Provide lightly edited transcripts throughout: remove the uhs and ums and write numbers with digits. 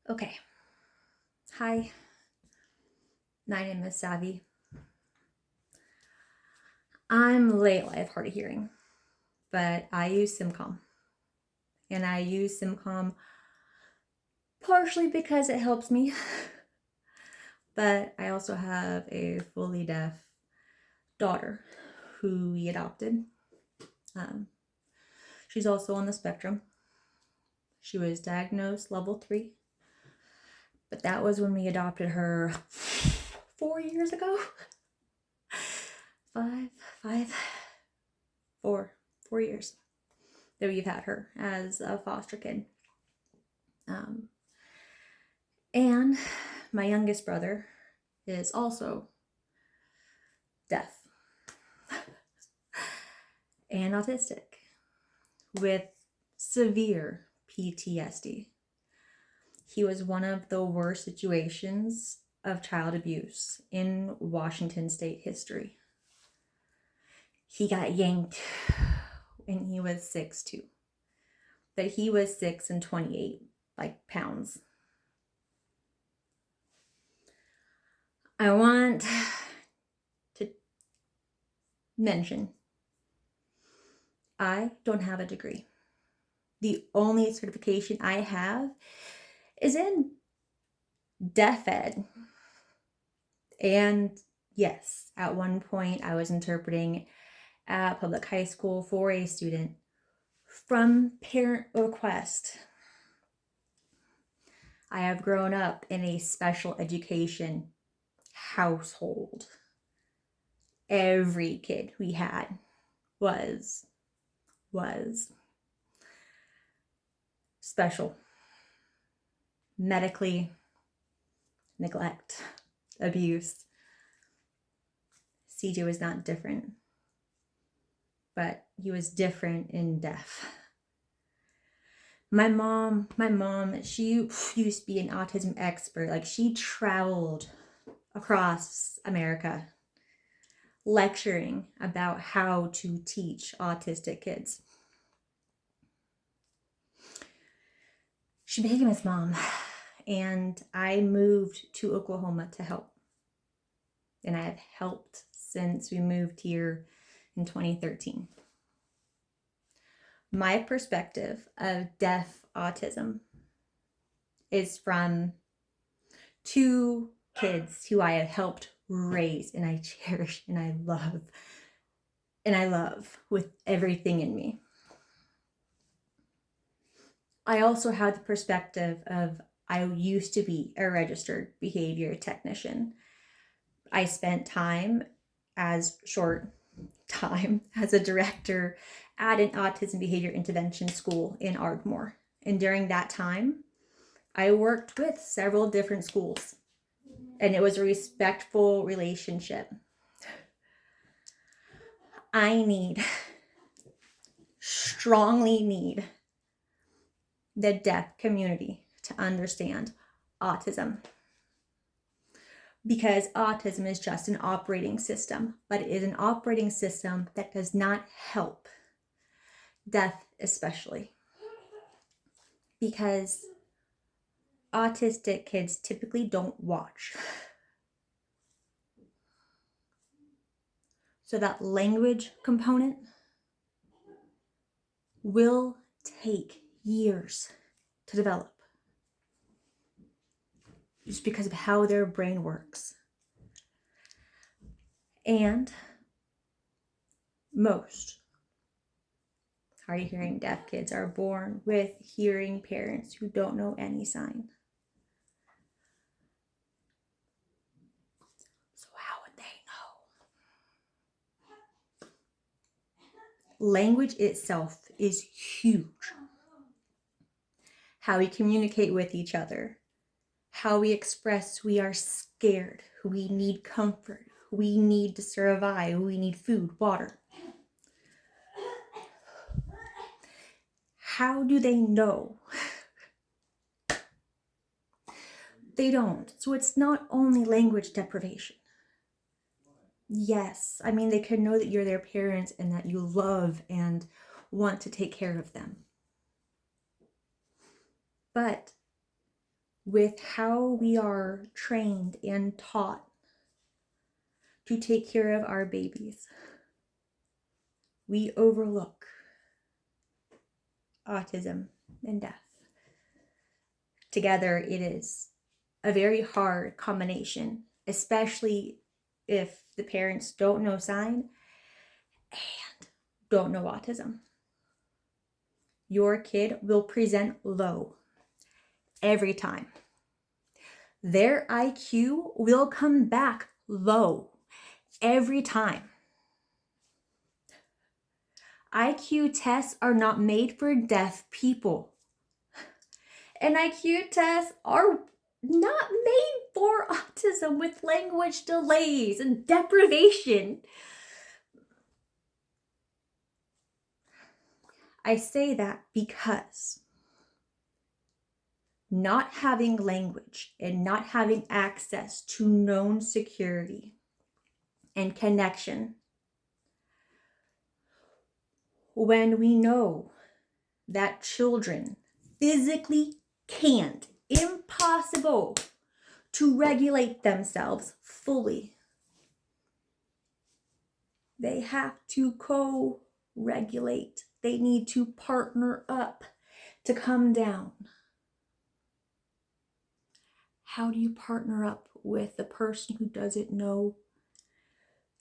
Okay. Hi, my name is Savvy. I'm late life hard of hearing, but I use SimCom. And I use SimCom partially because it helps me, but I also have a fully deaf daughter who we adopted. Um, she's also on the spectrum. She was diagnosed level 3, but that was when we adopted her 4 years ago. Five, 4 years that we've had her as a foster kid. Um, and my youngest brother is also deaf and autistic with severe PTSD. He was one of the worst situations of child abuse in Washington state history. He got yanked when he was 6'2", but he was 6 and 28 pounds. I want to mention I don't have a degree. The only certification I have is in deaf ed. And yes, at one point I was interpreting at public high school for a student from parent request. I have grown up in a special education household. Every kid we had was special. Medically, neglect, abuse. CJ was not different, but he was different in deaf. My mom, she used to be an autism expert. She traveled across America lecturing about how to teach autistic kids. She became his mom, and I moved to Oklahoma to help. And I have helped since we moved here in 2013. My perspective of deaf autism is from 2 kids who I have helped raise, and I cherish, and I love with everything in me. I also have the perspective of I used to be a registered behavior technician. I spent short time as a director at an autism behavior intervention school in Ardmore. And during that time, I worked with several different schools, and it was a respectful relationship. I strongly need the deaf community to understand autism, because autism is just an operating system, but it is an operating system that does not help deaf, especially because autistic kids typically don't watch. So that language component will take years to develop just because of how their brain works. And most hard of hearing deaf kids are born with hearing parents who don't know any sign. So how would they know? Language itself is huge. How we communicate with each other, how we express we are scared, we need comfort, we need to survive, we need food, water. How do they know? They don't. So it's not only language deprivation. Yes, they could know that you're their parents and that you love and want to take care of them. But with how we are trained and taught to take care of our babies, we overlook autism and death. Together, it is a very hard combination, especially if the parents don't know sign and don't know autism. Your kid will present low every time. Their IQ will come back low every time. IQ tests are not made for deaf people. And IQ tests are not made for autism with language delays and deprivation. I say that because not having language and not having access to known security and connection, when we know that children physically can't, impossible to regulate themselves fully, they have to co-regulate. They need to partner up to come down. How do you partner up with the person who doesn't know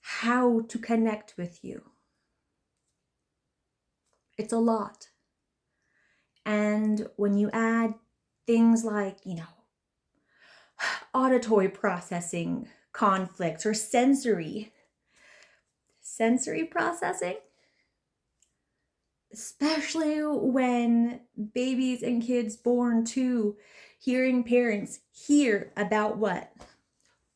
how to connect with you? It's a lot. And when you add things like, auditory processing conflicts or sensory processing, especially when babies and kids born to hearing parents hear about what?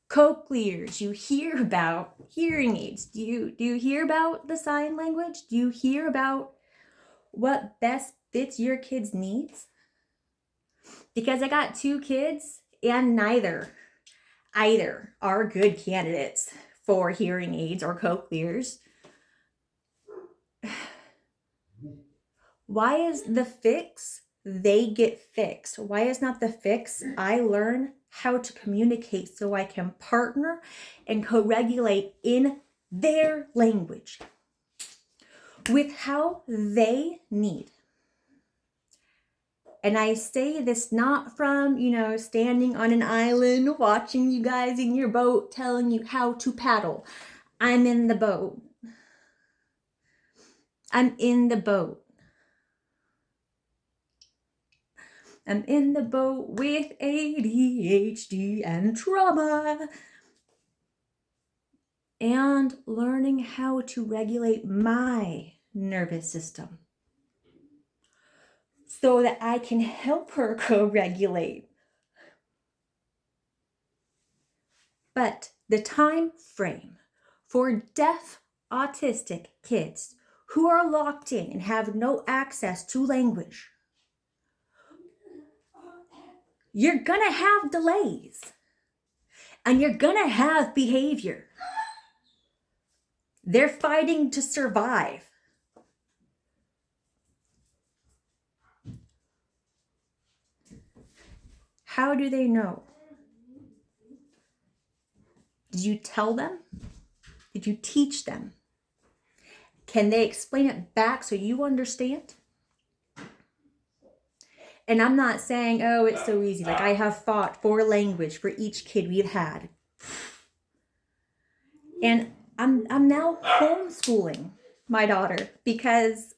Cochlears. You hear about hearing aids. Do you hear about the sign language? Do you hear about what best fits your kid's needs? Because I got 2 kids and neither are good candidates for hearing aids or cochlears. Why is the fix they get fixed? Why is not the fix I learn how to communicate so I can partner and co-regulate in their language with how they need? And I say this not from, standing on an island, watching you guys in your boat, telling you how to paddle. I'm in the boat. I'm in the boat. I'm in the boat with ADHD and trauma. And learning how to regulate my nervous system so that I can help her co-regulate. But the time frame for deaf autistic kids who are locked in and have no access to language, you're gonna have delays and you're gonna have behavior. They're fighting to survive. How do they know? Did you tell them? Did you teach them? Can they explain it back so you understand? And I'm not saying, oh, it's so easy. Like, I have fought for language for each kid we've had. And I'm now homeschooling my daughter because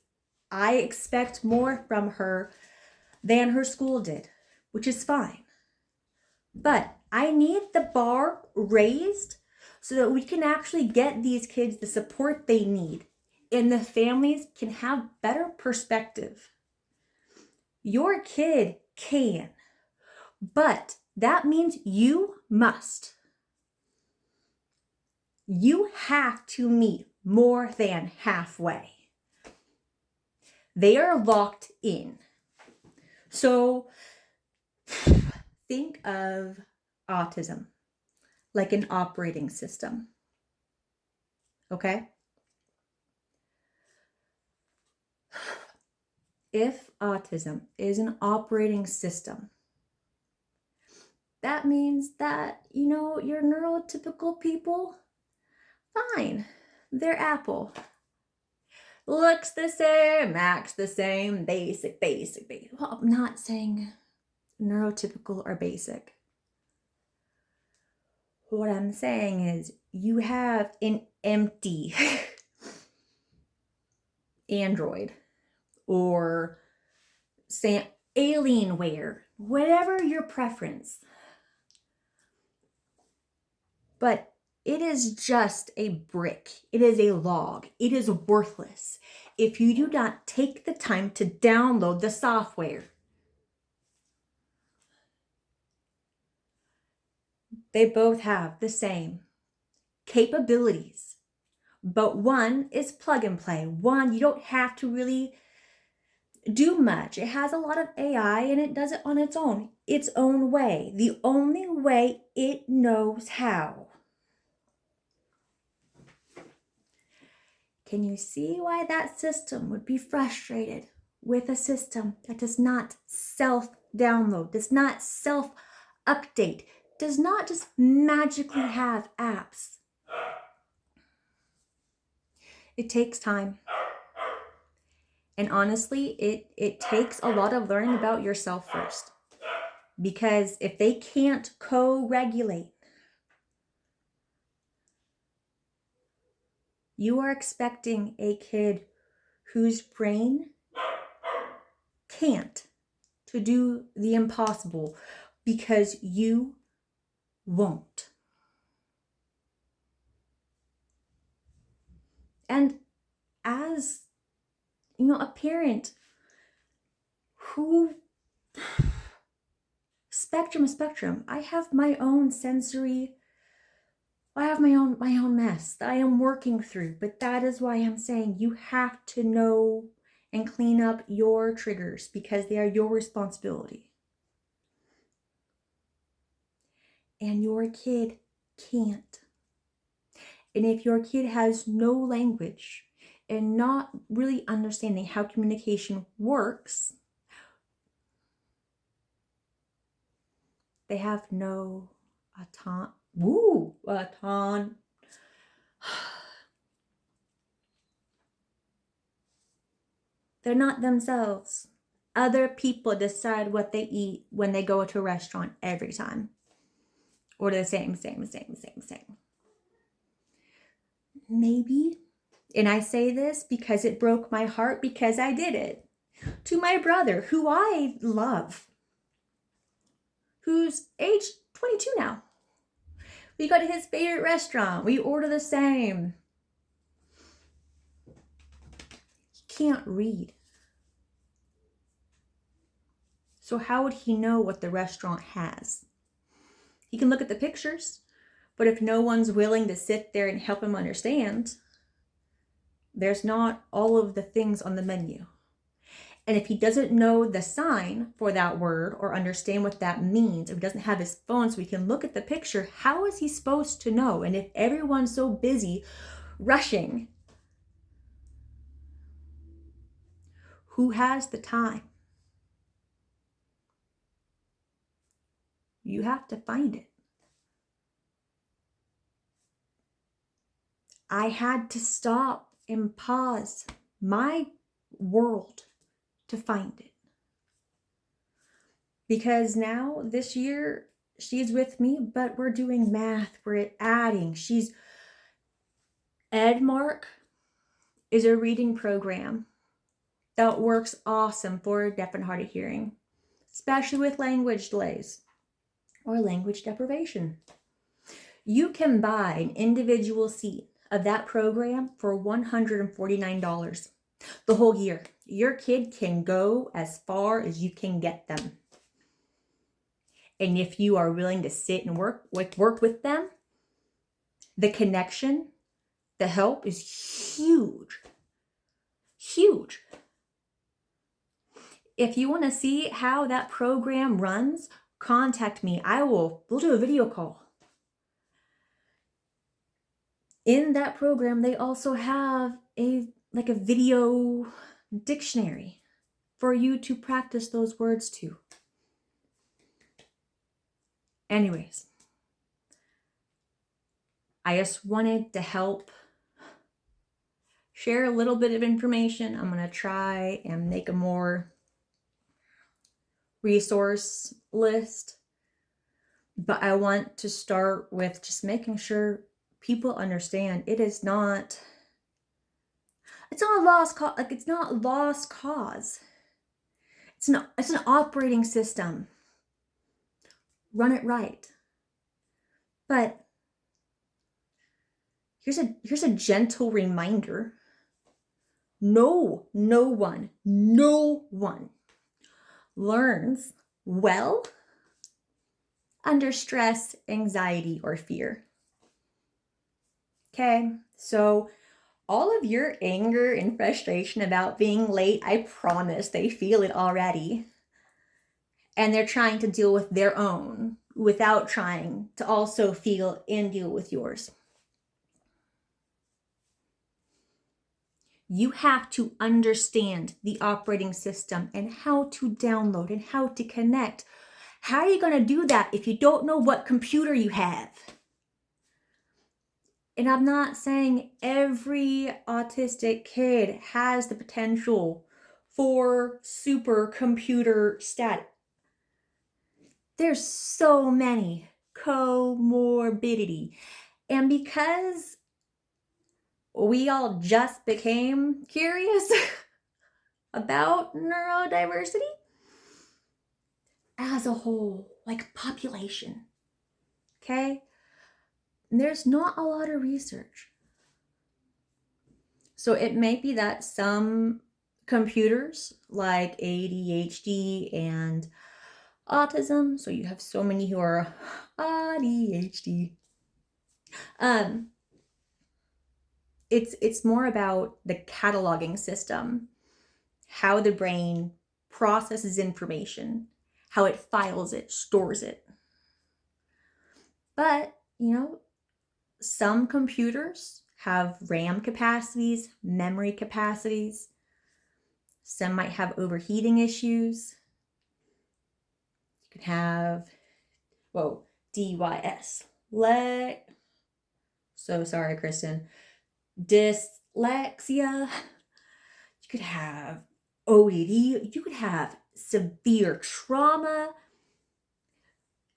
I expect more from her than her school did, which is fine. But I need the bar raised so that we can actually get these kids the support they need and the families can have better perspective. Your kid can, but that means you must. You have to meet more than halfway. They are locked in. So think of autism like an operating system. Okay? If autism is an operating system, that means that, your neurotypical people, fine, they're Apple. Looks the same, acts the same, basic. Well, I'm not saying neurotypical or basic. What I'm saying is you have an empty Android or Alienware, whatever your preference. But it is just a brick. It is a log. It is worthless if you do not take the time to download the software. They both have the same capabilities, but one is plug and play. One, you don't have to really do much. It has a lot of AI and it does it on its own way, the only way it knows how. Can you see why that system would be frustrated with a system that does not self-download, does not self-update, does not just magically have apps? It takes time. And honestly, it takes a lot of learning about yourself first. Because if they can't co-regulate, you are expecting a kid whose brain can't to do the impossible because you won't. And as, a parent who spectrum, I have my own sensory, I have my own mess that I am working through, but that is why I'm saying you have to know and clean up your triggers because they are your responsibility. And your kid can't. And if your kid has no language and not really understanding how communication works, they have no They're not themselves. Other people decide what they eat when they go to a restaurant every time. Or the same. Maybe, and I say this because it broke my heart because I did it, to my brother, who I love, who's age 22 now. We go to his favorite restaurant. We order the same. He can't read. So how would he know what the restaurant has? He can look at the pictures, but if no one's willing to sit there and help him understand, there's not all of the things on the menu. And if he doesn't know the sign for that word or understand what that means, if he doesn't have his phone so he can look at the picture, how is he supposed to know? And if everyone's so busy rushing, who has the time? You have to find it. I had to stop and pause my world to find it. Because now, this year, she's with me, but we're doing math, we're adding. Edmark is a reading program that works awesome for deaf and hard of hearing, especially with language delays or language deprivation. You can buy an individual seat of that program for $149 the whole year. Your kid can go as far as you can get them. And if you are willing to sit and work with them, the connection, the help is huge. Huge. If you want to see how that program runs, contact me. We'll do a video call. In that program, they also have a video dictionary for you to practice those words to. Anyways, I just wanted to help share a little bit of information. I'm going to try and make a more resource list, but I want to start with just making sure people understand it's not a lost cause. Like, it's not a lost cause. It's an operating system. Run it right. But here's a gentle reminder. No one learns well under stress, anxiety, or fear. Okay, so all of your anger and frustration about being late, I promise they feel it already. And they're trying to deal with their own without trying to also feel and deal with yours. You have to understand the operating system and how to download and how to connect. How are you going to do that if you don't know what computer you have? And I'm not saying every autistic kid has the potential for supercomputer status. There's so many comorbidity. And because we all just became curious about neurodiversity as a whole, like population, okay? There's not a lot of research. So it may be that some computers like ADHD and autism, so you have so many who are ADHD, it's more about the cataloging system, how the brain processes information, how it files it, stores it. But, some computers have RAM capacities, memory capacities. Some might have overheating issues. You could have, DYS. So sorry, Kristen. Dyslexia. You could have OED. You could have severe trauma.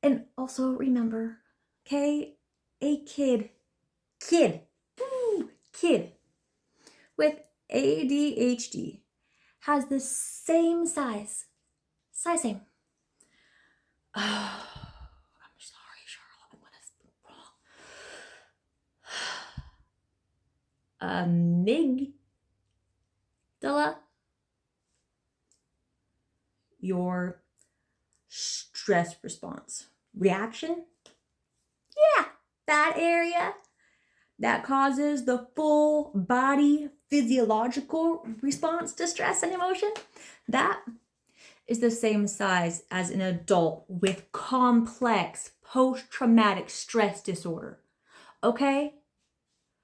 And also remember, okay, a kid with ADHD has the same size. Same. Oh, I'm sorry, Charlotte. What is wrong? Amygdala. Your stress response. Reaction? Yeah, that area that causes the full body physiological response to stress and emotion, that is the same size as an adult with complex post-traumatic stress disorder. Okay?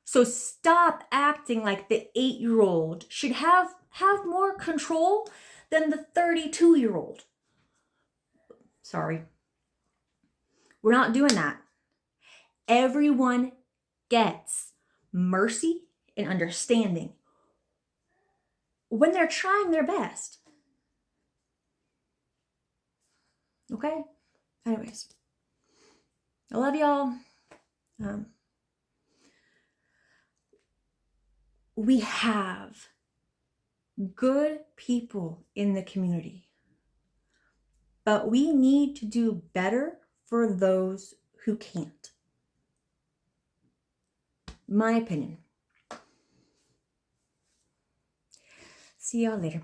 So stop acting like the 8-year-old should have more control than the 32-year-old. Sorry. We're not doing that. Everyone gets mercy and understanding when they're trying their best. Okay? Anyways, I love y'all. We have good people in the community, but we need to do better for those who can't. My opinion. See y'all later.